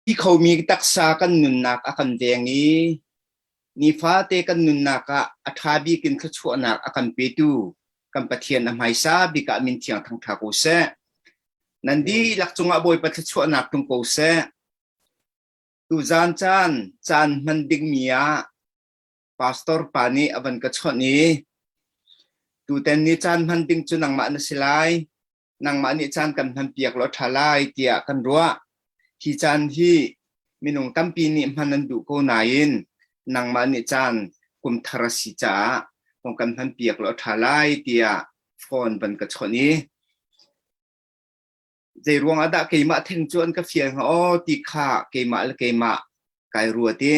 ที่เขามีตักษากันนุนนักอากันเดียงนี้นิฟ้าเตกันนุนนักอัฐาบีกินขชวนักอากันเปตูกันปะเทียนอภัยซาบิกามินเทียงทางทากุเสนันดีหลักจงอาบอยปะชวนักตุงกุเสตูจานจานมันดิงเมียพาสตอร์ปานีอบันกชวนี้ตูเตนนี้จานมันดิงจุนังมาอนสิไลนังมานิจานกันพันเปียกรถทลายเตียกันรัวที่จานที่มินงตั้มปีนี้มันนันดูโกนายนนังมานิจานกุมทารสิจ้าของกันพันเปียกรถทลายเตียฟอนบันกชนี้ใจรวงอาดาเกยมาเทงจวนก็เฟียงอ๋อตีขาเกยมาละเกยมาไกรัวตี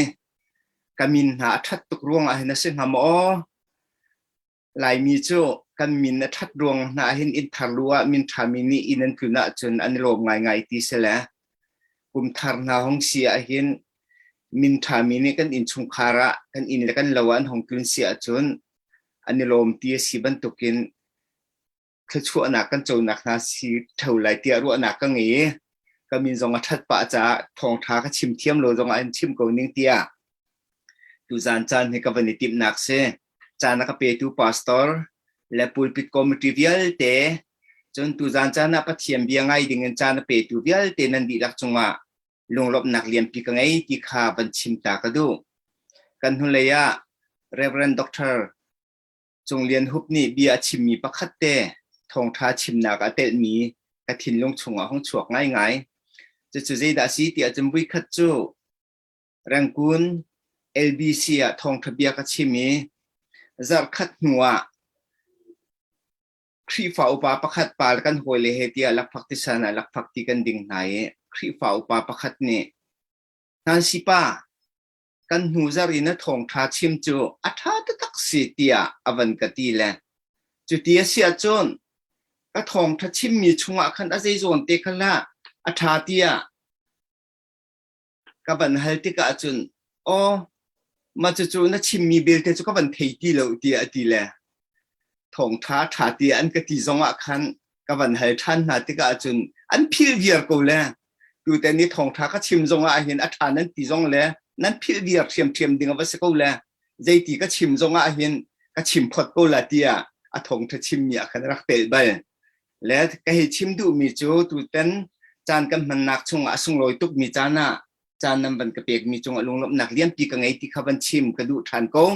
กามินหาทัดตุกรวงอาเห็นสิ่งหามอ๋อลายมีโจกันมินทัดรวงนาเห็นอินทารัวมินทามินีอินันคือนาจนอันโลมง่ายตีเสละกุมทารนาห้องเสียเห็นมินทามินีกันอินชุงคาระกันอินและกันลวันห้องกลืนเสียจนอันโลมตีสีบันตุกินคือชั่วนักกันโจนักนาสีเท่าไรเตียรัวนักก็งี้ก็มินจงทัดปะจะทองท้าก็ชิมเทียมโลจงอันชิมโกนิ่งเตียดูจานให้กับวันนี้ติมนักเสจานนักเปตูพาสตอร์และปูลปิดคอมมิตี้วิลเตจนตูจานนักปะเทียมเบียงไงดิ่งจานเปตูวิลเตนันดีรักจงว่าลงลบนักเรียนปีกังไงที่ข้าบัญชิมตากระดูกันหุ่นเลยะเรเวอเรนด็อกเตอร์จงเรียนฮุบนี่เบียชิมมีประคัดเตทองท้าชิมนักเตมีกระถินลงชงห้องฉวกง่ายจะจุดใจดาสีที่อาจจะไม่คัดจูแรงกุนLBC ทองทะเบียกชิมีจักขัดหัวครีฟ้าอุปาประคัดปาลกันหวยเลเหตียลักพักติสานะลักพักติกันดิ่งไหนครีฟ้าอุปาประคัดนี่นั่นสิป้ากันหูจารีนทองท้าชิมจูอัฐาตตักสีเตียอวันกตีแลจุดเตียเสียจนก็ทองท้าชิมมีช่วงขันอาศัยโซนเตคันละอัฐาเตียกับบันฮัลติกาจุนอ๋อมาจู่ๆนะชิมมีเบลเตจุก็บันเทตีเหลวเตียตีแลทองท้าถาเตียอันกตีจงอ่ะคันกับบันฮัลทันนาติกาจุนอันพิลเวียร์กูแลดูแต่นี้ทองท้าก็ชิมจงอ่ะเห็นอัฐานั้นตีจงแลนั้นพิลเวียร์เทียมดึงเอาไว้สักกูแลใจตีก็ชิมจงอ่ะเห็นก็ชิมพอดกูละเตียอะทองท้าชิมเนี่ยคันรักเตะไปแล้วก็ให้ชิมดูมีจูดูแต่จานกันมันหนักชงอ่ะส่งลอยตุกมีจานะจานนั้นบันกระเปียกมีจงอลงลบนักเลี้ยงปีกังไงที่ขับันชิมกระดูทานกง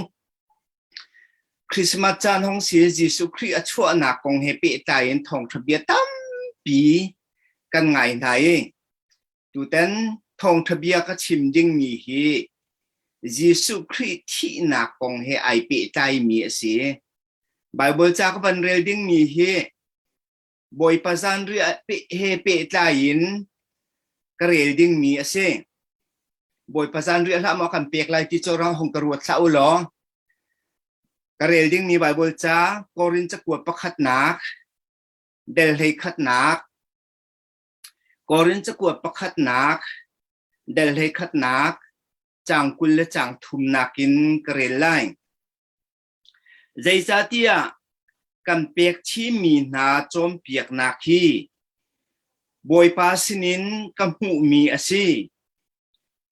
คริสต์มาสจานห้องเสียจิสุครีอัชวนักกงเฮเปตายนทองทะเบียตั้มปีกันไงไหนดูเต้นทองทะเบียก็ชิมยิ่งมีเฮจิสุครีที่นักกงเฮไอเปตายมีเสียไบเบิลจากบันเรลดิ้งมีเฮบอยปะจานเรียเฮเปตายนกระเรลดิ้งมีเสียบอยภาษาเรียนละมากันเปียกลายที่จรองของกระวดสาวหลอกระเรลดิ้งมีไบเบิลจ้ากอรินจะกวดประคัดนักเดลเฮคัดนักกอรินจะกวดประคัดนักเดลเฮคัดนักจางกุลและจางทุมนักินกระเรลไลใจซาเตียกันเปียกที่มีนาจอมเปียกนักฮีบอยปาสินินกัมหูมีอาศี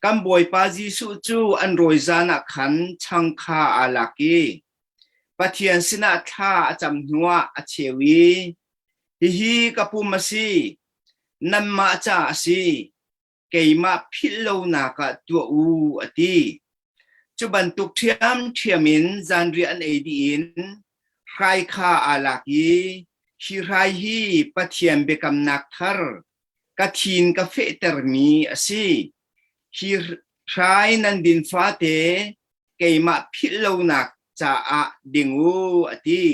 กัมบอยปาจิสุจูอันโรยจานักขันชังคาอาลักีปะเทียนสินาท่าจำหัวอเชวีฮิกับปุมาซีนัมมาจ่าซีเกยมาพิลโลนักตัวอูอตีจุบันตุกเทียมินจันเรียนเอดีนใครคาอาลักีฮิไรฮีปะเทียนเบกัมนักทาร์กะทินกาเฟเตอร์มีอาซีฮีใช้นันดินฟ้าเตเกยมาพิลโลนักจ่าอะดิงูอตี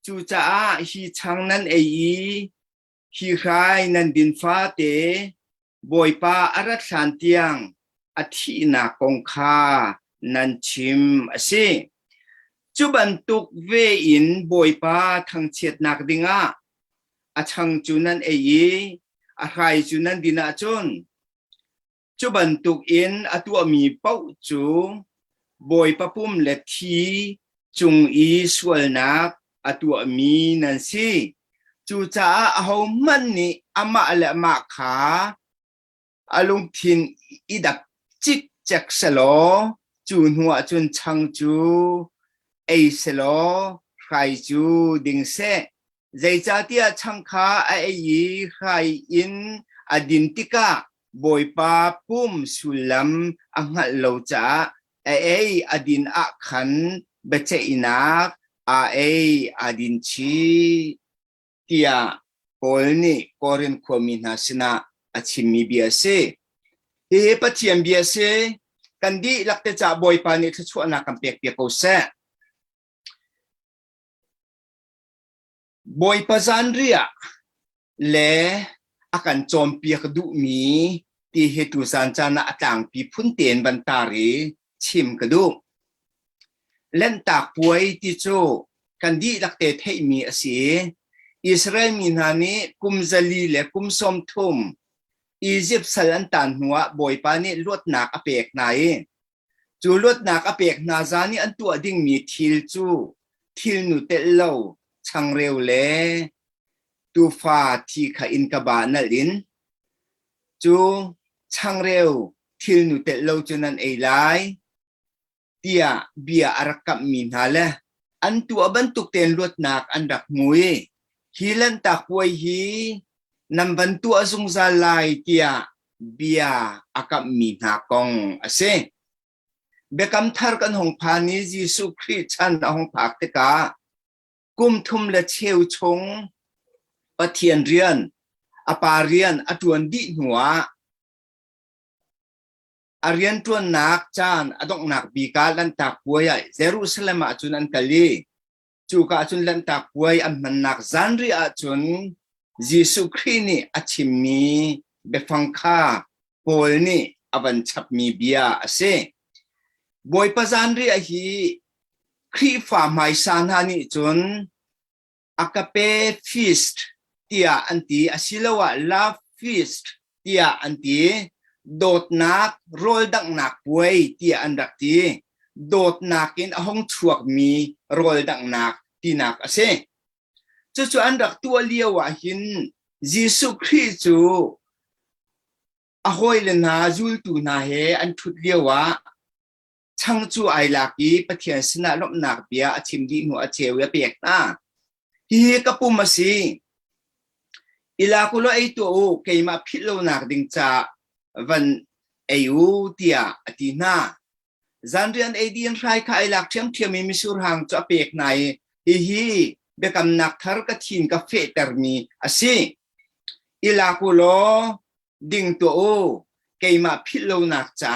จูจ่าฮีชังนันเอฮีใช้นันดินฟ้าเตบอยปาอารัสันเตียงอธินากงคานันชิมอซีจุบันตุกเวอินบอยปาทั้งเชียดนักดิงะอาชังจูนันเออะไรจูนันดินาจนจุบันตุกอินอตัวมีเป้าจูบอยปะปุ่มเล็ทีจุงอีสวลนักอตัวมีนันซีจูจ้าเอามันนี่อามาละมาขา อาลุงทินอีดับจิกจักสโลจูนหัวจุนชังจูไอสโลใครจูดิงเซใจจ่าเตียชังคาไอยีใครอินอดินติกาบอยปาปุ่มสุลัมอังหัลโลจ่าไออดินอักขันเบเจอินักไออดินชีเตียโอลนี่กอรินควมินาสนาอาชิมีเบียเซเฮปะเทียมเบียเซกันดีลักเตจ่าบอยปานี่ทัชวนาคัมเปียกเปียกโอเซบอยปาซันเรียเลอาการโจมเปียกดุมีที่เหตุสันจานะต่างปีพุ่นเตียนบันตารีชิมกระดูเล่นตากป่วยที่โจกันดีลักเตเทมีอาศัยอิสราเอลมีนานีกุมซาลีและกุมสมทุมอียิปต์สลันตันหัวบอยปานี่ลวดหนักอเปกไหนจูลวดหนักอเปกนาซานี่อันตัวดิ่งมีทิลจูทิลนุเตลโลช่างเร็วเล่ตูฟาที่ขาอินกบานาลินจูช่างเร็วทิลนุเตลโลจูนันเอไลเตียเบียอารักกับมีนาเลอันตัวบรรทุกเต็นลวดหนักอันดักมวยฮิลันตักวยฮีนำบรรทุกสุงซาลายเตียเบียอากับมีนากองอาเซเบคำทาร์กันหงพานิจิสุคริชันหงพักเตกากุมทุมและเชวชงปะเทียนเรียนอปาเรียนอตวนดิหัวอาเรียนตัวนักจานอดงนักบีกาลันตักวยเยรูซาเล็มอาจุนันกะลีจูกาจุนลันตักวยอันมันนักซันรีอาจุนยิสุครีนี่อาชิมีเบฟังคาโพลนี่อบันชับมีเบียเซบอยปะซันรีอาฮีครีฟ้าไมซานฮานี่จุนอากาเปฟีสต์เตียอันตีอาศิลวะลาฟีสต์เตียอันตีโดดนักโรลดังนักป่วยเตียอันดักตีโดดนักอินห้องชวกมีโรลดังนักตีนักเซจู่ๆอันดักตัวเลี้ยวหินยิสุคริสต์อหอยเลนาจูลตูนาเฮอันทุดเลี้ยวช่างจู่ไอลักีปะเทียนสนาลบนักเบียอชิมดีหัวเชวเปียกนาฮีกะปุมาซีอิลาคุโลไอตัวเกยมาพิโลนักดิงจาวันเอยูเตียอตินาจันเรียนไอเดียนไรค่ะไอลักเทียมเทียมมิสุรหังจะเปียกไหนฮีเบกำนักทาร์กทินกาเฟเตอร์มีอาศัยอิลาคุโลดิ่งตัวเกยมาพิโลนักจา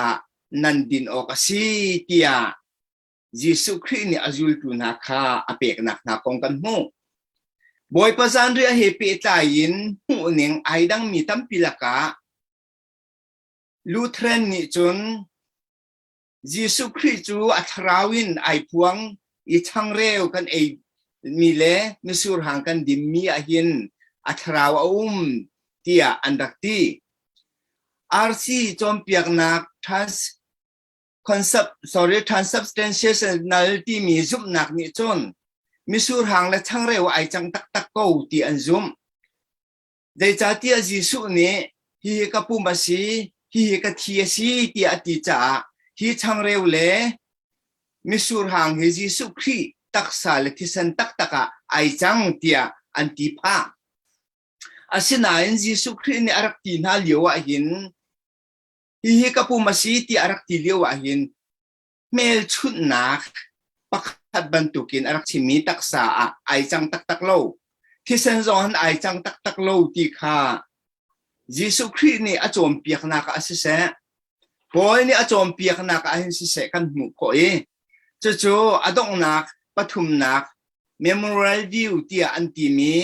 นันดินออกอาศัยเตียยิสุครินี่อาจุลตุนักค่ะอเปียกนักนักองกันหูบอยปะซันเรียเฮปิตายินหูหนึ่งไอดังมีตั้มพิลากาลูเทรนนี่จนยิสุคริจูอัทราวินไอพวงอีช่างเร็วกันไอมีเล่มิสูรหางกันดิมมีอาหินอัทราวเตียอันดักตีอาร์ซีจอมเปียกนักtransubstantiationality มีจุ่มนักนี่จนมิสูรหางและช่างเร็วไอจังตักตักกูตีอันจุ่มได้จ่าเตียยิสุนี่ฮีกับปุ่มบาซีฮีกับเทียซีตีอติจ่าฮีช่างเร็วเล่มิสูรหางเฮยิสุครีตักษาและที่สันตักตักไอจังเตียอันติพาอาศินาอินยิสุครีนี่อารักตีน่าเลี้ยวหินฮีกับปุ่มบาซีตีอารักตีเลี้ยวหินเมลชุดนักปักขัดบรรทุกินอารักชิมีตักษาไอจังตักตักโลที่สันจอนไอจังตักตักโลตีค่ะยิสุครีนี่อาจอมเปียกนักอาศิเสพอยนี่อาจอมเปียกนักอาศิเสกันหมู่ก้อยจู่ๆอดงนักปฐุมนัก Memorial View เตียอันติมี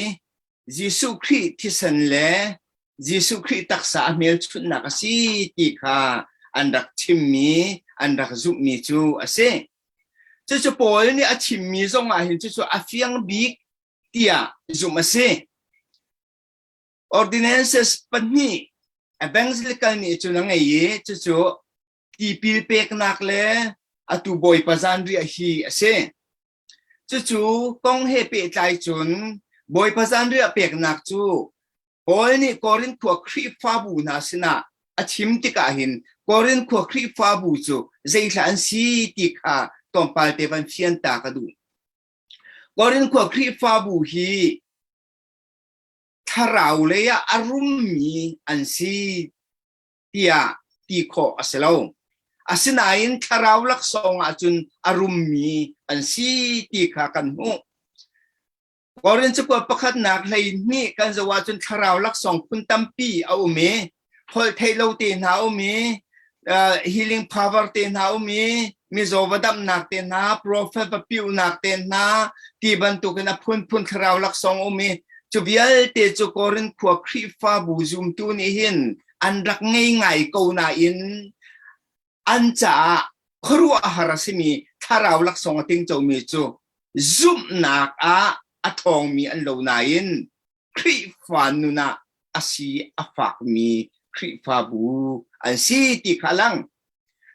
ยิสุคริสต์ที่สันเลยิสุคริสต์ตักษาเมลชุดนักสิติค่ะอันดักชิมมีอันดักจุมีจูอาเซจู่ๆปอยนี่อาชิมมีส่งมาเห็นจู่ๆอาฟิยังบิ๊กเตียจุมาเซ Ordinances ปันนี้ Evangelical นี่จู่นังไงจู่ๆที่พิลเปกนักเลอตุบอยปะซันเรียฮีเซจู่ๆกองเฮเปใจจุนบอยปะซันเรียเปียกนักจู่บอยนี่กอรินขัวครีฟ้าบูนาสินะ a chim ti ka hin korin kho khri fa bu chu zai hlan si ti kha tom pal te ban fian ta ka du korin kho khri fa bu hi tharau le ya arum mi an si tia ti kho aselo asinain tharau lak song achun arum mi an si ti kha kan hu korin chu ko pakhat nak hlei ni kan zawa chun tharau lak song phun tampi au me hol thailo te na au me healing power te na au me mizovadam nak te na prophet papiu nak te na ti ban tu kana phun tharau lak song au me chu bial te chu korin khwa khri fa bu zum tu ni hin an rak ngai ko na in an cha khru harasimi tharau lak song ting chau mi chu zum nak a athong mi an lo na in khri fa nu na asi afak mi khri fa bu an si ti khalang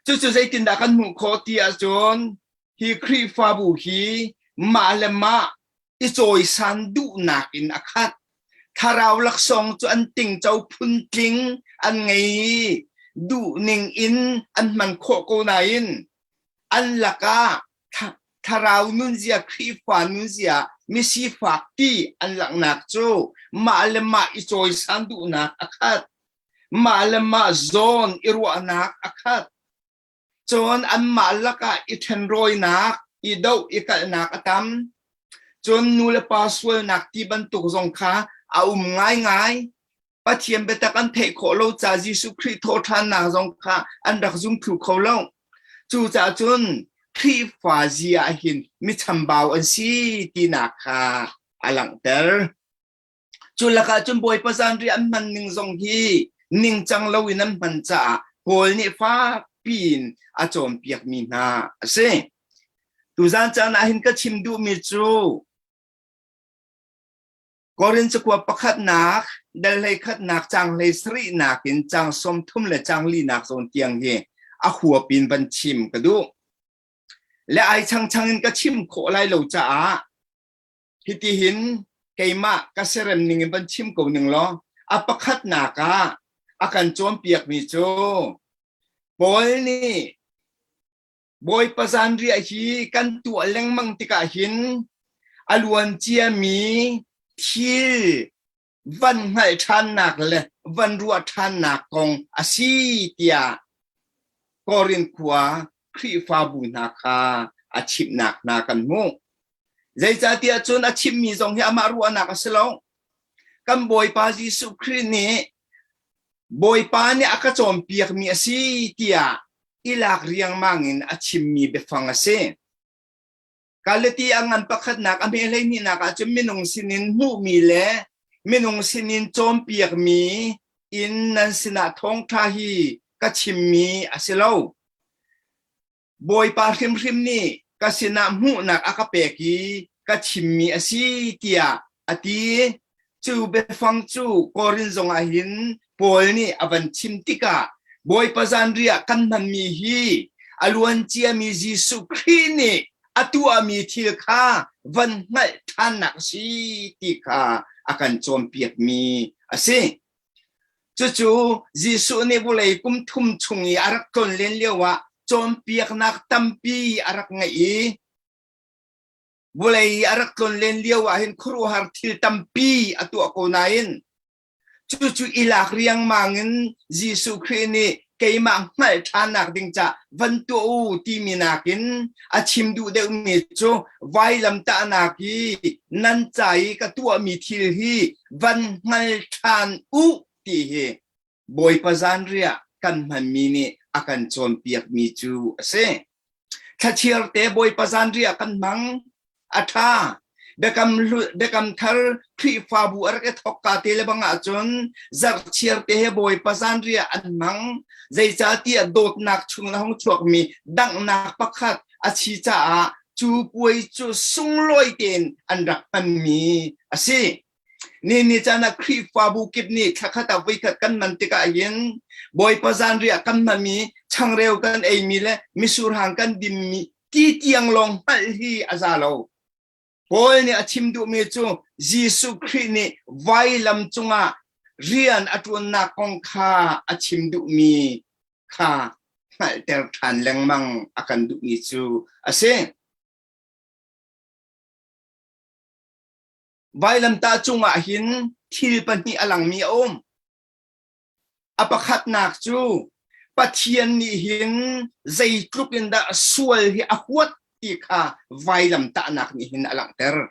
chu zai tin da kan mu kho ti a chon hi khri fa bu hi malama i choi san du nak in akhat tharau lak song chu an ting chau phun tling an ngei du ning in an man kho ko na in an laka tharau nun zia khri fa nun zia mi si fak ti an lak nak chu malama i choi san du nak akhat malama zone irwa nak akhat chon an malaka i then roi nak i do i kal nak atam chon nula paswal nak ti ban tuk zong kha a ngai pathiam beta kan thei kho lo cha jisu khri tho than na zong kha an rak zum thu kho lo chu cha chun khri fa zia hin mi chambao an si ti na kha alang ter chu laka chun boy pasan ri an man ning zong hi ning chang lo in an man cha hol ni fa pin a chom piak mi na ase tu zan chan a hin ka chim du mi chu korin chu kwa pakhat nak dal lei khat nak chang lei sri nak in chang som thum le chang li nak zon tiang he a huwa pin ban chim ka du le ai chang in ka chim kho lai lo cha hi ti hin keima ka serem ning ban chim ko ning lo a pakhat naka akan chom piak mi chu boy ni boy pasan ri a hi kan tu leng mang ti ka hin alwan chia mi thil van ngai than nak le van ruwa than nak kong asi tia korin kwa khri fa bu na kha a chip nak na kan mu zai cha tia chun a chip mi zong hi ama ruwa nak aslo kan boy pa jisu khri ni boy pa ni aka chom piak mi asi tia ilak riang mangin a chim mi be fang ase kalati angan pakhat nak ame lai ni nak a chum minung sinin hu mi le minung sinin chom piak mi in nan sina thong tha hi ka chim mi asilo boy pa hrim ni ka sina mu nak aka pe ki ka chim mi asi tia ati chu be fang chu korin zong a hin pol ni avan chim tika boy pazan ria kan man mi hi alwan chia mi jisu khri ni atua mi thil kha van ngal thanak si ti kha akan chom piak mi ase chu jisu ne bulai kum thum chungi arak ton len lewa chom piak nak tampi arak ngai bulai arak ton len lewa hin khru har thil tampi atua ko nain chu ilak riang mangin jisu khrini keima ngal thanak ding cha van tu ti minakin achim du de mi chu vai lam ta na ki nan chai ka tu mi thil hi van ngal than u ti he boy pazan ria kan man mi ni akan chon piak mi chu ase thachir te boy pazan ria kan mang atha bekam thar khri fa bu ar ke thok ka te le banga chon zar chiar te he boy pasan ria an mang zai cha ti dot nak chung na hong chuak mi dang nak pakhat a chi cha chu puai chu sung loi ten an rak pan mi ase ni cha na khri fa bu kip ni thakha we khat kan man te ka yen boy pasan ria kan ma mi chang reu kan ei mi le misur hang kan dim mi ti tiang long hal hi azalo boy ni achim du me chu jisu khri ni vai lam chunga เรียนอัตวนนักองคาอชิมดุมีคาแต่ทานแรงมังอากันดุมีจูอาเซไว้ลำตาจุงอาหินทิลปันนีอลังมีอมอปขัดนักจูปะเทียนนี่หินใจกลุกินดาสวยที่อวดที่คาไว้ลำตานักนี่หินอลังเตอร์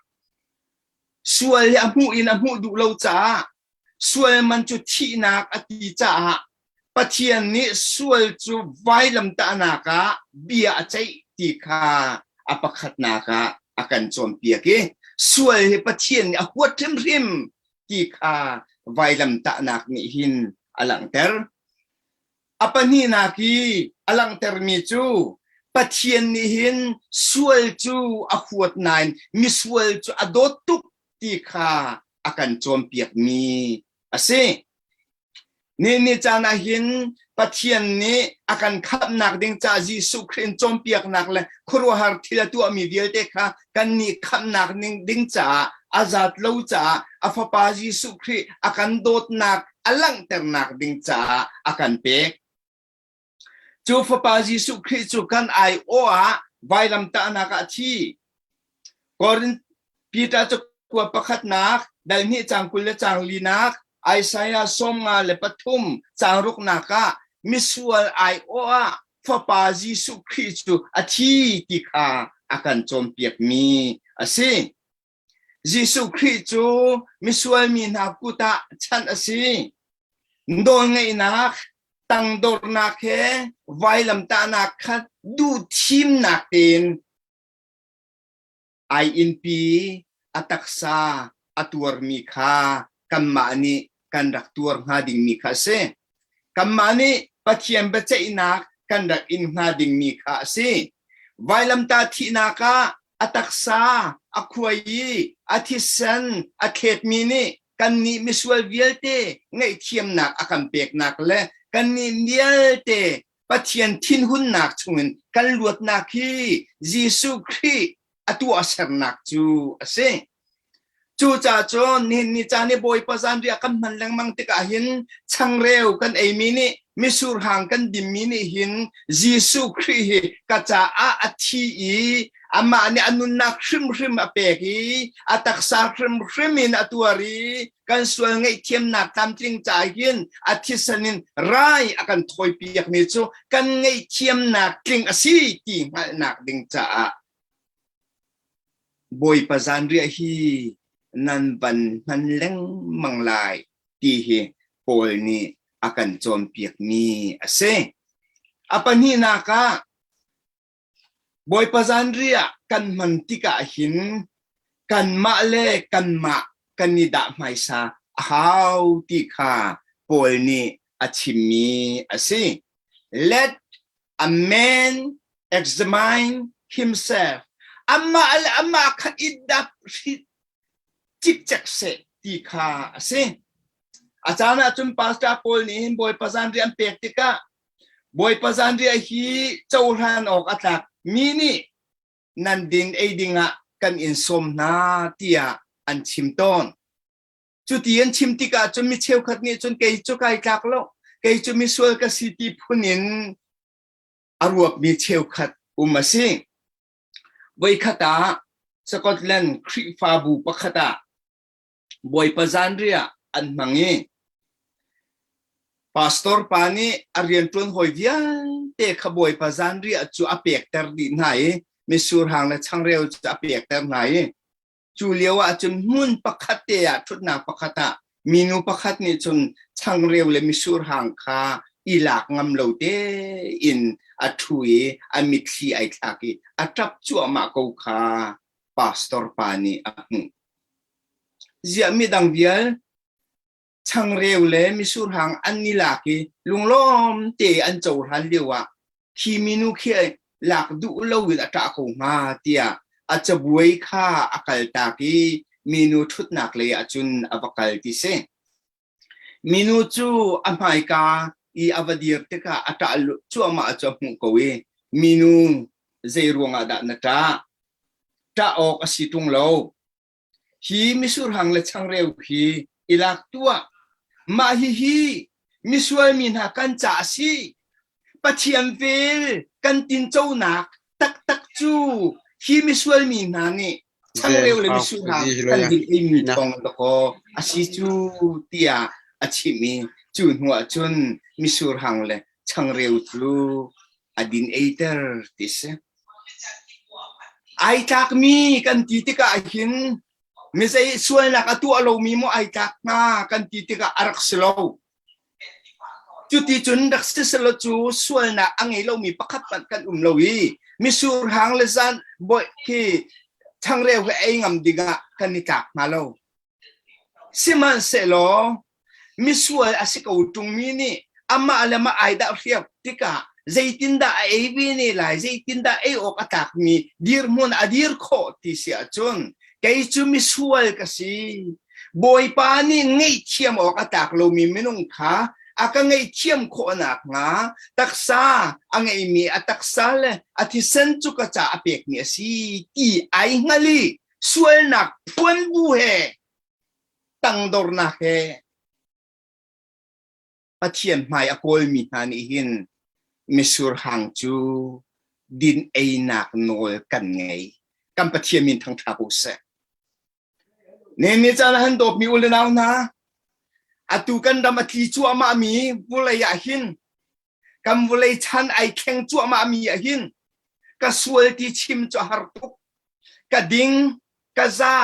สวยที่อมูอินอมูดูเราจ้าสวยมันจุดที่นักอติจ้าปะเทียนนี้สวยจูไว้ลำตานักเบียใจที่คาอปขัดนักอากันโจมเปียกสวยที่ปะเทียนนี่อวดริมที่คาไว้ลำตานักนี่หินอลังเตอร์apa ni naki alang termicu pathian ni hin sual chu ahuat nine miswal chu adotuk ti kha akan chompiak mi ase ni chana hin pathian ni akan khap nak ding cha Jesu Christ chompiak nak le khuru har thila tu ami vial te kha kan ni khap nak ning ding cha azat lo cha afapa Jesu Christ akan dot nak alang ternak ding cha akan pekจูฟปาจิสุคริจูกันไอโออะไวลำตานักที่ก่อนพีตาจะกวดประคัดนักดังนี้จางกุลและจางลีนักไอไซยาสมงาและปทุมจางรุกนักมิสวลไอโออะฟปาจิสุคริจูอาทีติคาอากันจมเปียกมีอาศิจิสุคริจูมิสวลมีนักกุตาชันอาศิโดนไงนักตั้งดอร์นักเฮไว้ลำตานักขัดดูทีมนักเต็นไออินปีอัตักษาอัตวร์มีคากัมมานีกันรักตัวหาดิ่งมีคาเซกัมมานีปัจเจียนเบเจอินักกันรักอินหาดิ่งมีคาเซไว้ลำตาทีนักอัตักษาอควายอาทิสันอาเขตมีนีกันนี้มิสวลเวลเตไงเทียมนักอากันเปียกนักและกันนี่เดียเตปะเทียนทินหุ่นนักชงกันลวดนักฮีเยซูคริสต์อตัวเสรนักจูเสจูจ่าจนนี่จานี่บอยปะจันเรียกันมันแรงมังติกาหินช่างเร็วกันไอมินิมิสูรห่างกันดิมินิหินเยซูคริสต์กะจ่าอาทีอีอามาเนี่ยอนุนักริมอเปกีอาตักษาริมินอตัวรีกันส่วนไงเทียมนักตามจริงใจหินอาทิสนินไรอากันถอยเปียกนี่จูกันไงเทียมนักจริงอาศัยที่นักดิงจ่าบอยปะจันเรียฮีนันบันมันเล่งมังลายที่เฮโพลนี่อากันโจมเปียกนี่อาเซอาปนีนักบอยปะจันเรียกันมันติกาหินกันมาเลกันมากันนิดาไม่ซาฮาวติคาโพลนี่อาชิมีอาเซ let a man examine himself อามาขัดอิดับจิกจักเสติคาเซอาจารย์จุนปาสตาโพลนี่บอยปะจันเรียนเปียกติกาบอยปะจันเรียฮีเจ้าหันออกอัตลักมีนี่นันดินไอดิงะกันอินสมนาเตียอันชิมต้นจุดที่อันชิมติกาจนมีเชลขัดนี่จนเกยจุกไอกลักโลเกยจนมีสวยกับสิติพุนินอารวบมีเชลขัดมาสิบอยขัดาสกอตแลนด์คริฟาบูปขัดาบอยปะจันเรียอันมังงี้พาสตอร์ปานีอารียนตุนหอยเวียนเตะขบวยปะจันเรียจูอาเปียกเตอร์ดินไหนมิสูรหางและช่างเร็วจะอาเปียกเตอร์ไหนจูเลียวจนมุนปะคัดเตียชุดนาปะคัดามีนูปะคัดนี่จนช่างเร็วและมิสูรหางคาอีหลักงำเหลาเตอินอัทุยอามิคีไอทักีอัตรับจัวมาโกคาพาสตอร์ปานีอักเจียมีดังเวียลช่างเร็วเลยมิสูรหางอันนี้หลักลุงล้อมเตอันโจรันเดียวคีมินุเคียหลักดูเลวิดอัตราคงมาเตียอาจจะบวยค่าอากาศตากีมินุทุดนักเลยอาจุนอวกาศที่เซมินุจูอเมริกาอีอวดีร์เตกาอัตราจูมาอาจจะมุกเวมินุเจรวงอาดานตาตาออกสิตุงโลฮีมิสูรหังและช่างเร็วฮีอีหลักตัว มาฮิมิสวยมินหากันจ่าสิปะเทียมเวลกันตินเจ้าหนักตักจูฮิมิสวยมินหานี่ช่างเร็วเลยมิสุหากันดินเอมีทองตะโกอาศิจูเตียอาชิมีจูนหัวจุนมิสุหังเลยช่างเร็วทลูอดินเอเตอร์ติสไอจักมีกันติติกาหินไม่ใช่ส่วนนักตัวเรามีโมไอจักมากันติติกาอารักสโลจุดที่จุนดักสสโลจูส่วนนักอังเอเรามีประคับกันเราอีมิสุหังเลยซันบ่อยที่ช่างเร็วไองำดิกะกันนิจักมาเราสิมันเสโลมิสวยอาศัยกูตรงนี้นี่อามาอะไรมาไอดาเรียบติกะใจตินดาไอวีนี่แหละใจตินดาไอโอกาตักมีดีร์มุนอดีร์โคติเสียจนแกจูมิสวยก็สิบอยปานี่ไงเชี่ยมโอกาตักเรามีไม่นุ่งขาอากังไงเชี่ยมโคนักงาตักษาอังไงมีอัตักษาเลยอธิเซนจุกจ่าอเปกเนี่ยสิที่ไองาลีสวยนักพวนบูเฮตั้งดอร์นักเฮปะเทียนไม่อโกลมีนานี่หินมิสุรหังจูดินเอนักโนลกันไงกันปะเทียนมินทั้งทาบุเสเนี่ยจะหันดบมีอุลนาวนะอาตุกันดำมาทีจัวมามีบุเลยาหินกันบุเลยชันไอแข็งจัวมามีหินก็สวยที่ชิมจัวฮาร์ตุกก็ดิ้งก็ซา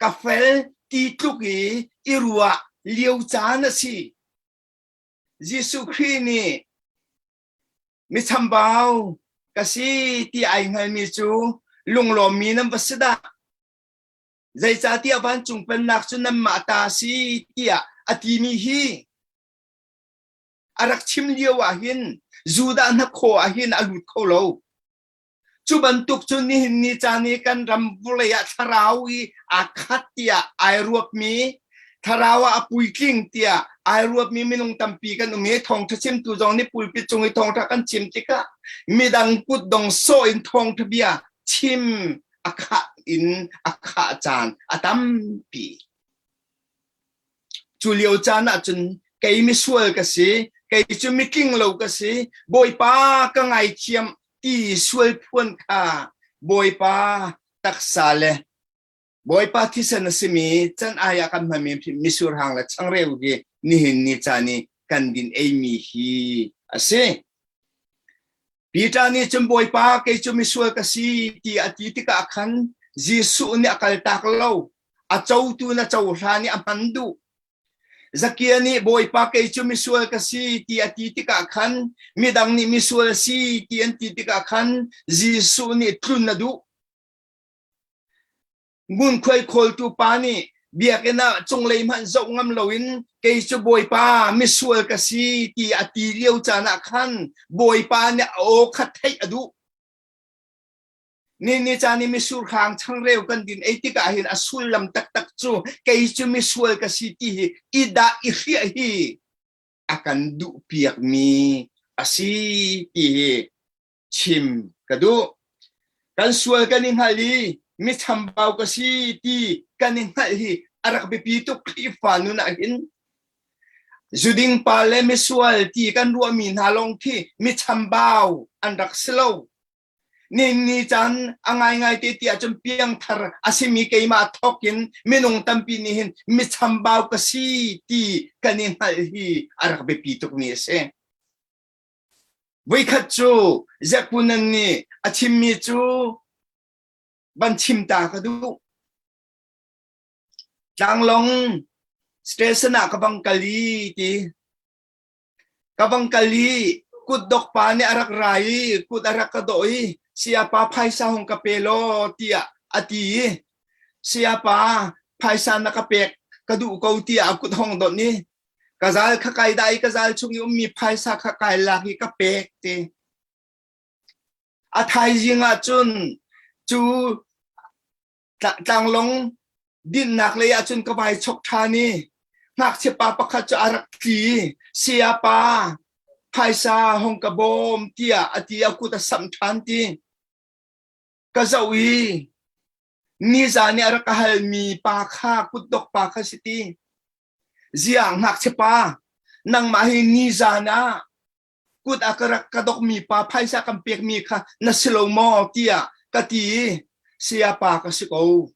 ก็เฟลที่ทุกอีอิรัวเลี้ยวจานสิยิสุครีนี่มิทำเบากะสิที่ไอเงินมีจูลุงหลอมมีน้ำวัสดาใจจ่าที่อบันจุงเป็นนักจุนน้ำมาตาสิที่อติมีฮีอารักชิมเลียวอาหินจูดานักโคอาหินอาลุดโคโลจุบันตุกจุนนี่นี่จานี่กันรำบุเลยทาราวีอาคัตเตียไอรวบมีทาราวาปุยกิ้งเตียไอรวบมีไม่นงตัมปีกันมีทองทชิมตุจงนี่ปุยปิจงไอทองทักันชิมติกะมีดังกุดดงโซอินทองทบียชิมอาคาอินอาคาจานอาตัมปีจูเลียวจานอาจนไกมิสวลกสิไกจุมิกิ้งโลกสิบอยป้ากังไอเทียมตีสวลพวนคาบอยป้าตักซาเลบอยปาที่สนสมีจันอายากันมามีมิสุรหังละช่างเร็วกีนี่เห็นนี่จานี่กันดินเอมีฮีอาศัยปีจานี่จมบอยปาเกจมิสุรกสีที่อธิติกาขันยิสุนี่อักลตักเล่าอาเจ้าตัวน่ะเจ้ารานี่อมันดูสักยันนี่บอยปาเกจมิสุรกสีที่อธิติกาขันมีดังนี่มิสุรสีที่อธิติกาขันยิสุนี่ทุนน่ะดูมุนควยโคลตูปานี่เบียกันนะจงเลยมันจงงำลวินเกยจะบอยปามิสวลกสีที่อติเลียวจานักขันบอยปาเนี่ยโอคัดให้อดูนี่จานี่มิสุรขังช่างเร็วกันดินไอติกาเห็นอสุลลำตักจูเกยจะมิสวลกสีที่อิดาอิkhiya hi akan du piak mi asi ti chim kadu kan sual kaning haliมิทำเบากสีที่กันยังไงอารักเบปีตุคลิฟานุนักินจุดิงปาเลมิสวลที่กันรัวมีนาลงที่มิทำเบาอันรักสโลนี่จันอ่างไงที่ที่อาจจะเพียงทาร์อาศัยมีเกยมาทอกินไม่นงตั้มปีนี้มิทำเบากสีที่กันยังไงอารักเบปีตุนี้เสวิคัตจูจากปุนันนี่อาชิมิจูบันชิมตากระดูจังลงสเตสนากบังกะลีที่กบังกะลีกุดดอกปาเนี่ยรักไรกุดรักกระโดยเสียปาไพศาหงกะเปโลเตียอตีเสียปาไพศานักเปกกระดูกเตียกุดห้องดนี้กะซาลขะไกได้กะซาลชุงยมมีไพศาขะไกลากกะเปกเตอาไทยยิงอาจุนจูจังลงดินหนักเลยอาจุนกบายชกทานีนักเชปาประคัจอารักทีเสียปาไพศาหงกะโบมเตียอติอากุตสัมทันตีกะซาวีนิจานี่อารักฮัลมีปาคากุดดอกปาคาสิตี ziang hak chepa nang mahi ni zana kut akarak kadok mi pa phaisa kampek mi kha na slow mo tia kati siapa ka siko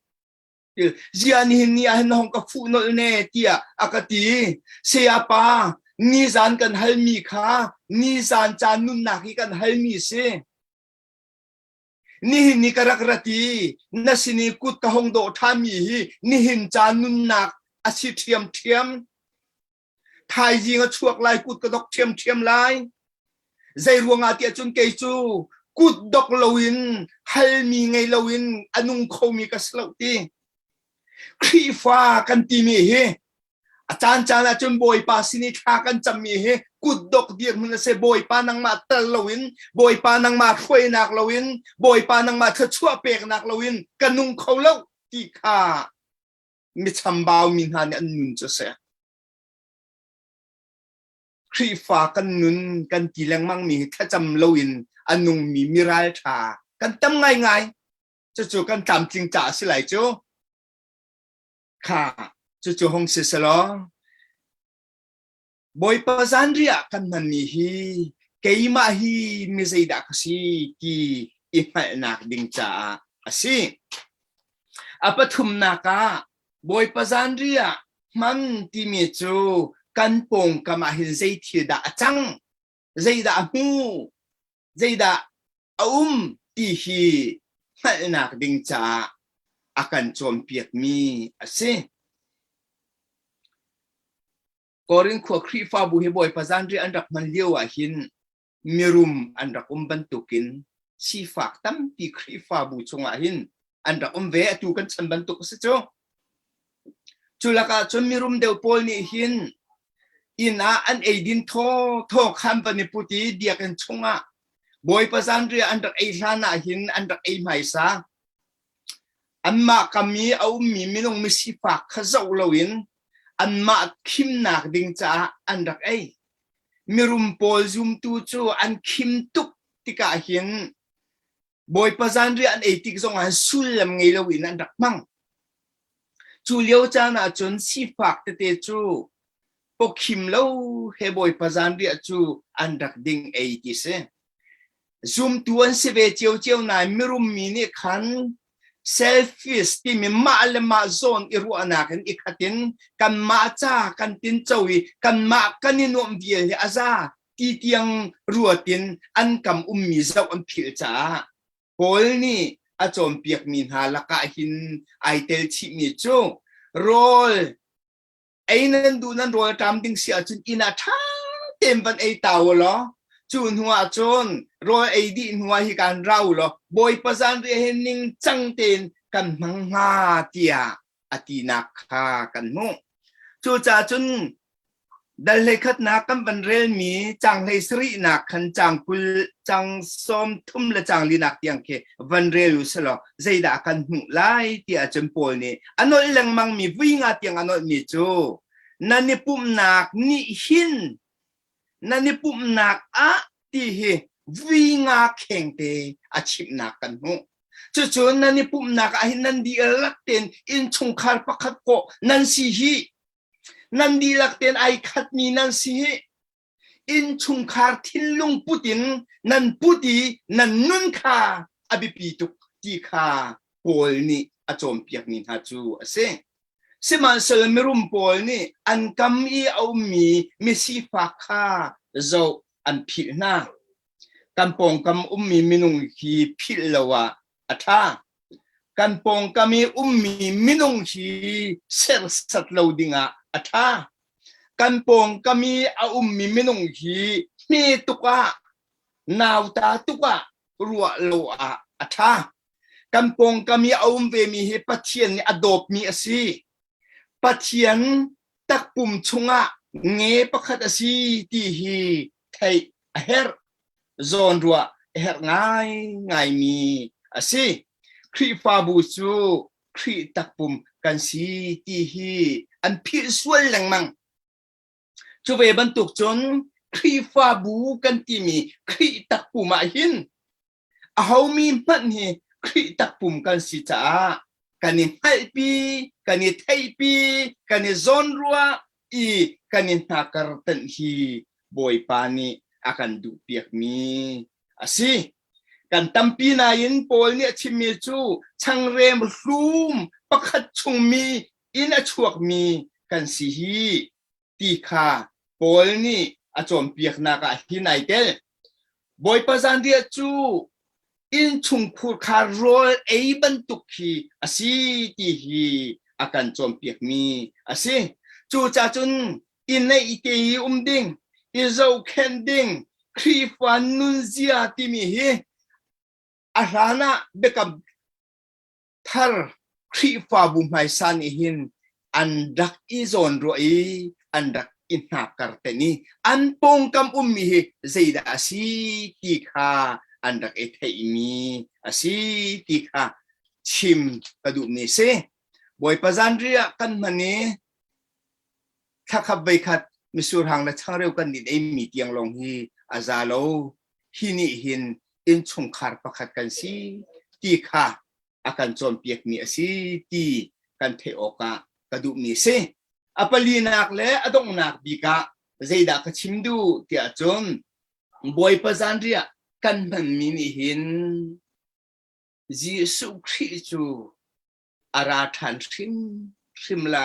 ziani ni a hong ka fu no ne tia akati siapa ni zan kan hal mi kha ni zan chan nun na ki kan hal mi se ni karak rati na sini kut ka hong do tha mi hi ni hin chan nun nak asi thiam thiam thai jinga chuak lai kut ka dok thiam thiam lai zai ruang atia chun ke chu kut dok loin hal mi ngai loin anung khomi ka slauti khi fa kan ti mi he achan chan a chun boy pa sini tha kan cham mi he kut dok dir mun se boy pa nang ma tal loin boy pa nang ma khoi nak loin boy pa nang ma tha chua pek nak loin kanung khau lo ti kha mi cham baw min han an nun cho se khi fa kan nun kan ti lang mang mi tha cham loin anung mi miral tha kan tam ngai ngai chu kan tam jing cha si lai chu kha chu hong se se lo boy pa zan ria kan man mi hi keima hi mi zai da kasi ki i ma nak ding cha asi apathum na ka boy pa zan ria man ti mi chu kan pong kama hin zai thi da chang zai da hu zai da ti hi ma nak ding cha akan chom piak mi ase korin kho khri fa bu he boy pazan ri an rak man lewa hin mirum an rak ban tukin si fak tam ti khri fa bu chunga hin an rak ve tu kan chan ban tuk se cho chulaka chon mirum deu pol ni hin ina an edin tho kham pani puti dia kan chunga boy pazan ri an rak ei hlana hin an rak ei mai sa anma kami au mi minong mi si fak khazau lowin anma khim nak ding cha an rak ei mirum pol zum tu chu an khim tuk tika hin boy pazan ri an ei tik zong an sul lam ngei lowin an rak mang chu liao cha na chon si fak te chu po khim lo he boy pazan ri chu an rak ding ei ti se zum tu an se ve chiao na mirum mi ni khan selfish ti mi ma le ma zone iru anakan ikhatin kan ma cha kan tin chawi kan ma kaninom biel he aza ti tiang ruatin an kam ummi zau an phil cha hol ni a chom piak min ha laka hin ai tel chi mi chu rol ainan du nan rol tam ding sia chun ina tha tem ban ai taw lo chun hua chon roi ai di hua hi kan rau lo boy pazan ri hen ning chang ten kan mang nga tia atina kha kan mu chu cha chun dal le khat na kam ban rel mi chang le sri na khan chang kul chang som thum la chang li nak tiang ke van rel u selo zaida kan hu lai tia chun pol ni anol lang mang mi winga tiang anol mi chu nani pum nak ni hin nani pum nak a ti he winga khengte achip nak kan hu chu nani pum nak a hin nan di lakten in chungkhar pakhat ko nan si hi nan di lakten ai khat mi nan si hi in chungkhar thinlung putin nan puti nan nun kha abipi tuk ti kha pol ni achom piak ni ha chu ase siman sel mirum pol ni an kam I au mi si fa kha zo an phil na kampong kam mi minung hi phil lawa atha kampong kami minung hi ser sat loadinga atha kampong kami a minung hi mi tuka naw ta tuka ruwa lo a atha kampong kami ve mi hi pathian ni adopt mi asi pathian takpum chunga nge pakhat asi ti hi thai her zon ruwa her ngai mi asi khri fa bu chu khri takpum kan si ti hi an phil sual lang mang chu ve ban tuk chon khri fa bu kan ti mi khri takpum a hin a hau mi man hi khri takpum kan si cha กันนี่ให้ปีกันนี่ไทยปีกันนี่ซอนรัว อีกันนินักรตันฮีบอยปานีอากันดูเปียกมีอาสิกันตั้มปีนายินโปลเนี่ยชิมิจูช่างเรมรูมประคัดชงมีอินอชวกมีกันสิฮีตีขาโปลนี่อาจอมเปียกนากะที่ไหนเตลบอยประจันเดียจูอินชุงพูดคาร์โรลเอบันตุกีอาสิตีฮีอากันจอมเปียกมีอาสิจูจ่าจุนอินในอีเกียดิงอิโซเคนดิงครีฟันนุนเซียติมีฮีอารานะเบกับทาร์ครีฟาบุมไฮซันอินอันดักอีโซนรวยอันดักอินนักการเตนีอันปงกำมีฮีเจดาสีติคาอันดักเอเทมีอาสีติคาชิมกระดูนี้เซบอยประจันเรียกันมันนี้ถ้าขับไปขัดมิสูรังและช่างเร็วกันนิดเอ็มมีเตียงลงฮีอาซาโลฮินี่หินอินชงคาร์ประคัดกันสิตีค่ะอาการจอมเปียกมีสิตีกันเทโอกะกระดูมีเซอปลีนักและอดงนักบีกะใจดักชิมดูเตียจนบอยประจันเรียกันมันมีนี่หินยิสุคริสต์อาราทันชิมไล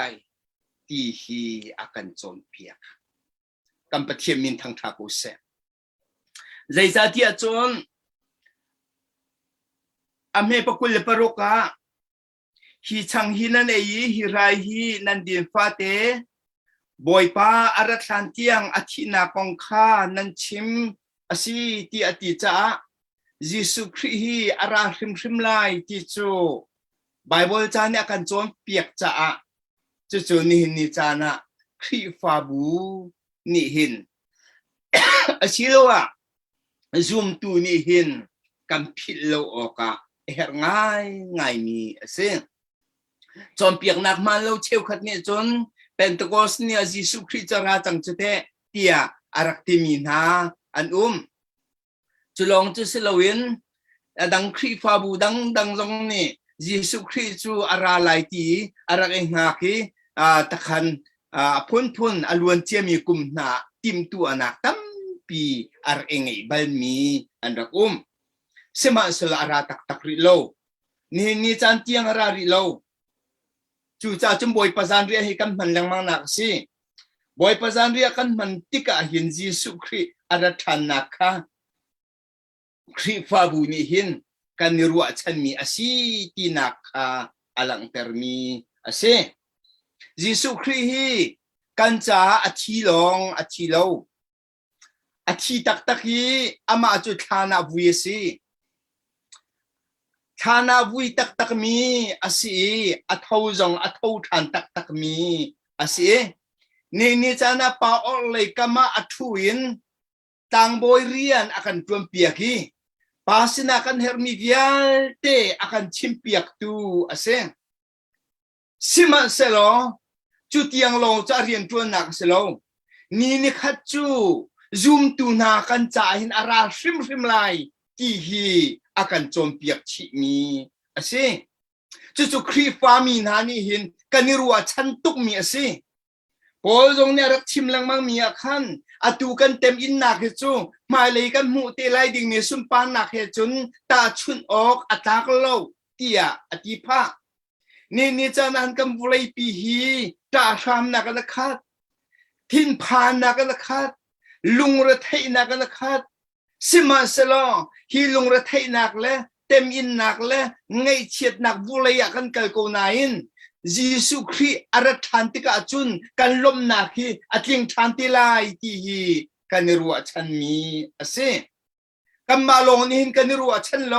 ตีฮีอาการจอมเปียกกัมปะเทียมินทางทากุเซใจจะเตียจนอเมปกุลปรกะฮีชังฮีนันเอยีฮีไรฮีนันดินฟาเตบอยป้าอารัตันเตียงอธินากองข้านันชิมอสีตีอติจ้ายิสุคริฮีอาราชิมไลติจูไบเบิลจานี่กันจนเปียกจ้าจู่ๆนี่หินนี่จานะครีฟาบูนี่หินอชิโลอะซูมตูนี่หินกันพิลโลออกะง่ายมีเสียจอมเปียกนักมาเราเชี่ยวขัดเนี่ยจนเป็นตะโกสเนี่ยยิสุคริสต์ราจังจะเตะเตียอารักติมีนาอันจุลองจุสลวินดังครีฟาบูดังตรงนี้ยิสุคริสต์อาราไลตีอารักเองหากีตะคันพุ่นอลวนเจียมีกุมนาติมตัวนักตั้มปีอารักเองไอ้บัลมีอันรักเสมาสลาราตักริโลนี่จันเตียงราริโลจู่จ้าจมบอยประจันเรียให้กันมันยังมังนักสิบอยประจันเรียกันมันติกาหินยิสุคริอารัฐานักค่ะคริฟาบุนีหินกันนิรัวชันมีอาศิตินักค่ะอลังเตอร์มีอาเซยิสุคริฮีกันจ้าอธิลองอธิโลอธิตักฮีอามาจุดฐานะบุยสิฐานะวุยตักมีอาศัยอัฐาวจงอัฐาวฐานตักมีอาศัยนี่จานะป้าอเลยกามาอัฐวินต่างบอยเรียนอาการจวมเปียกีภาษณะกันเฮอร์มิเวียลเตอาการชิมเปียกตูอาศัยสิมาเซโลจุดยังโลจะเรียนจวนนักเซโลนี่ขัดจูซูมตูนากันจ่าหินอาราชิมไลที่ฮีอาการจมเปียกชิมีอาศัยจู่ครีฟามีนานี่หินกันนิรัวชันตุกมีอาศัยพอตรงนี้รักชิมลังมังมีอาคันอตูกันเต็มอินนักเหตุมาเลยกันมูเตไลดิ่งมีสุนปานนักเหตุตาชุนออกอัตากโลเตียอติภานี่จะนั้นกันบุรีปีฮีตาชามนักนักขัดทินพานนักนักขัดลุงระเทนักนักขัดสิมาสลอฮีลุงระเทนักและเต็มอินนักและไงเฉียดนักบุรีกันเกิดกูนายนยิสุคริอารัฐานติกาจุนกันลมนักฮีอัติงทันติลายที่ฮีกันนิรัวชันมีอาศัยกันมาลงนี่หินกันนิรัวชันโล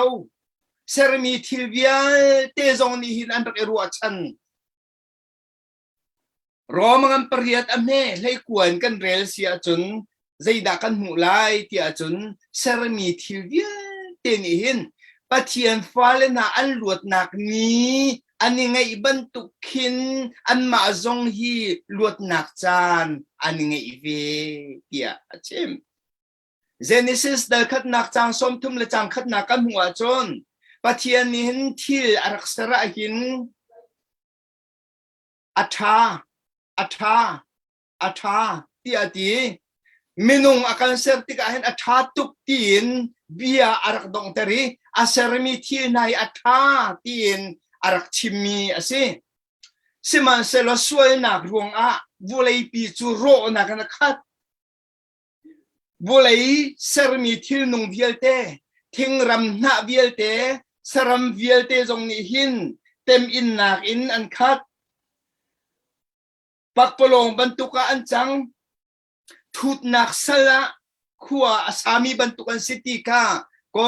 เซรมีทิลเวียเตจงนี่หินอันรักรัวชันรอมังปริยัตอเมให้กวนกันเรลเสียจุนใจดักกันหูไลที่อาจุนเซรมีทิลเวียเตนี่หินปะเทียนฟ้าเลน่าอันหลวดหนักนี้อันนี้ไงบรรทุกขินอันมาจงฮีลวดหนักจานอันนี้ไงเวเดียอาชิมเจเนซิสเดลขัดหนักจางสมทุมและจางขัดหนักกันหัวจนปะเทียนนี้หินทิลอารักษระหินอัฐา อาทาที่อดีมินุงอาการเสพติกาเห็นอาทาตุกตีนเบียอารักดงตรีอาเสรมีที่ในอาทาตีนอารักชิมีอาศัยสิมันเสลสวยนักรวงอาบุเลยปีจูโรนักนักขัดบุเลยเสรมีที่นุงเวียลเตทิ้งรำหน้าเวียลเตสรำเวียลเตจงนิหินเต็มอินนักอินอันขัดปักปลงบรรทุกอันจังทุดนักสละขัวอาสามีบรรทุกอันสิติกากอ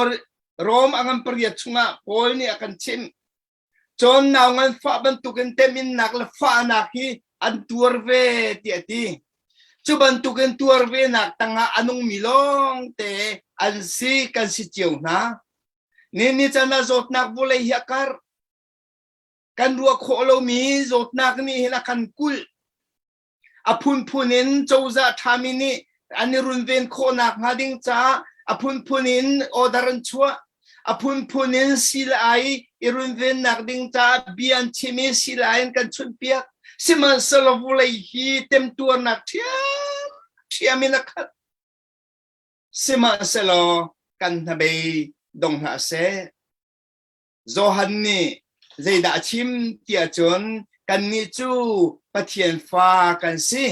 รอมอังเปรียดชุงะโพลนี่อากันชิมจนนาวงันฟ้าบรรทุกอันเต็มินนักละฟ้านักฮีอันตัวเวทีตีจุบรรทุกอันตัวเวนักตั้งอันุงมิลงเตอันซีกันสิเจียวนะนี่จะน่าจดนักบุเลยฮิการ์กันรัวโคโลมีจดนักนี่เห็นกันกุลอภุนพุนินโจจะทามินีอันนี้รุนเวนโคนักมาดิ้งจ้าอภุนพุนินโอดารันชัวอภุนพุนินสิลายอิรุนเวนนักดิ้งจ้าบีอันชิมิสิลายกันชุนเปียกสิมันสลบุเลยฮีเต็มตัวนักเทียมินักสิมันสลกันทำไปดงหาเสโจฮันนี่ใจดาชิมเตียจนกันนี่จูปะเทียนฟ้ากันสิ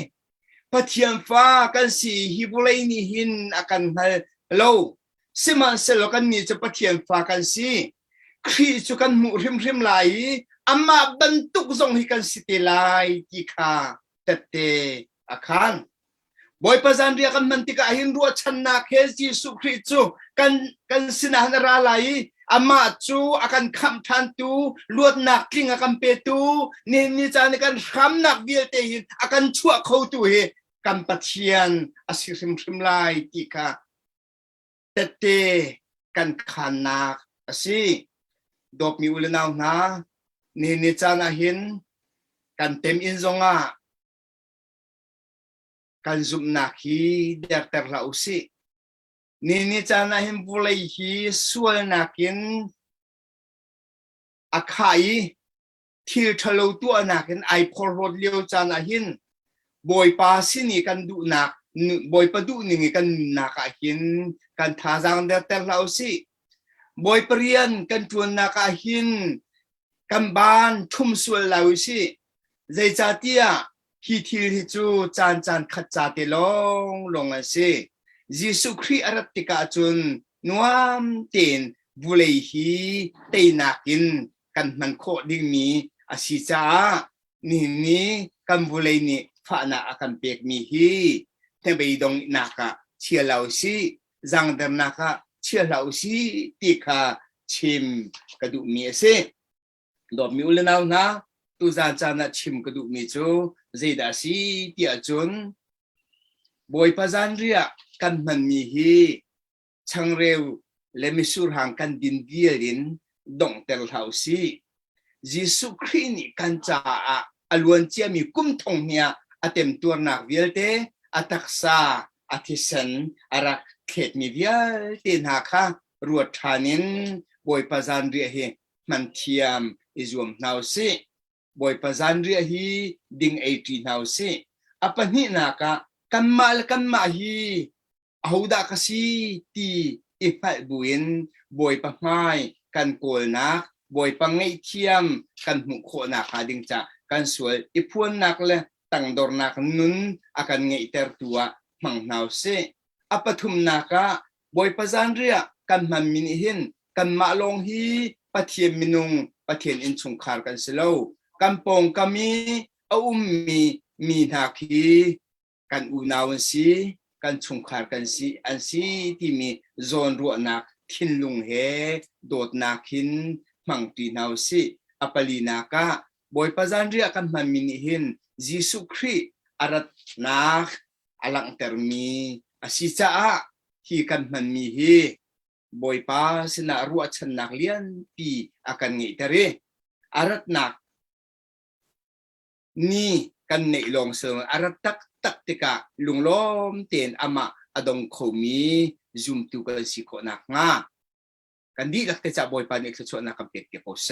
ปะเทียนฟ้ากันสิฮิบุเลยนี่หินอากันฮัลโลสิมันเสลกันนี่จะปะเทียนฟ้ากันสิครีจุกันมุริมไหลอามาบรรทุกทรงให้กันสิเตลายที่ขาเตเตอาคารบอยประจันเรียกันมันติกาหินรัวชนะเคสยิสุคริจูกันสินานาราไหลอามาจูอากันคำทันตูลวดนักกิ้งอากันเปตูนี่จานกันคำนักเวียเตหินอากันชั่วเขาตัวเฮกันปะเทียนอาศิริมไลที่ขาเตเตกันขานักอาศิดอกมีอุลนาวนานี่จานหินกันเต็มอินซงะกันซุมนักฮีเดร์เตอร์ลาอุสินี่จานหินบุเลยฮีสวยนักินอาคายที่ทะลุตัวนักินไอพอลรถเลี้ยวจานหินบอยปาสินี่กันดูนักบอยปะดูนี่กันนักหินกันท่าจังเดร์เตอร์ลาอุสิบอยเปลี่ยนกันชวนนักหินกันบ้านทุ่มสวยลาอุสิใจจ่าเตียฮิทิลฮิจูจานขัดจ่าเตลงอันสิยิสุครีอารัติกาจุนนวมเต็นบุเลยฮีเตนักินกันมันโคดิ้งมีอาศิจ้านี่กันบุเลยนี่ฝานาอากันเปกมีฮีเทไปดงนักะเชียลาวสิจังเดมนักะเชียลาวสิติกาชิมกระดูมีเสดอกมีอุลนาวนะตุจานชิมกระดูมีจูเจดาสีเตียจุนบอยปะจันเรียกันมันมีฮีช่างเร็วและมิสูรหางกันดินเวียรินดงเตลเฮาซียิสุครีนี่กันจ่าอลวนเจียมีกุมทงเนียอาเต็มตัวนักเวียลเตอาตักษาอาทิสันอารักเขตมีเวียลเตนาคารวดทานินบอยปะจันเรียเฮมันเทียมอิจวมนาวซีบอยปะจันเรียฮีดิงเอตีนาวซีอปนินาคากันมาฮีเอาดากสีตีอีพัดบุญบอยปะไม้กันโกลนักบอยปะไงเทียมกันหุโคนักหาดิงจะกันสวยอีพวนนักเลยตั้งดอร์นักนุนอากันไงเตอร์ตัวมังนาวเซอปทุมนักะบอยปะจันเรียกันมันมินหินกันมาลงฮีปะเทียมมินุงปะเทียนอินชงคาร์กันเสลากันปองกามีอุมมีนาคีกันอุณาวสีกันชงคาร์กันสีอันสีที่มีโซนรัวนักทินลุงเฮโดดนักหินมังตีนาวสีอปลีนักะบอยปะจันเรียกันมันมินหินยิสุครีอารัตนักอลังเตอร์มีอาศิจาที่กันมันมีเฮบอยปาสนารัวชนักเลียนปีอากันไงเตอร์อารัตนักนี่กันในลงเสริมอารัตตักติกาลุงล้อมเตียนอามาอดงโคมีจุมตุกันสิโคนักงากันดีลักเตจะบอยปานิกชวนักกัมเปียกเก็บโอเซ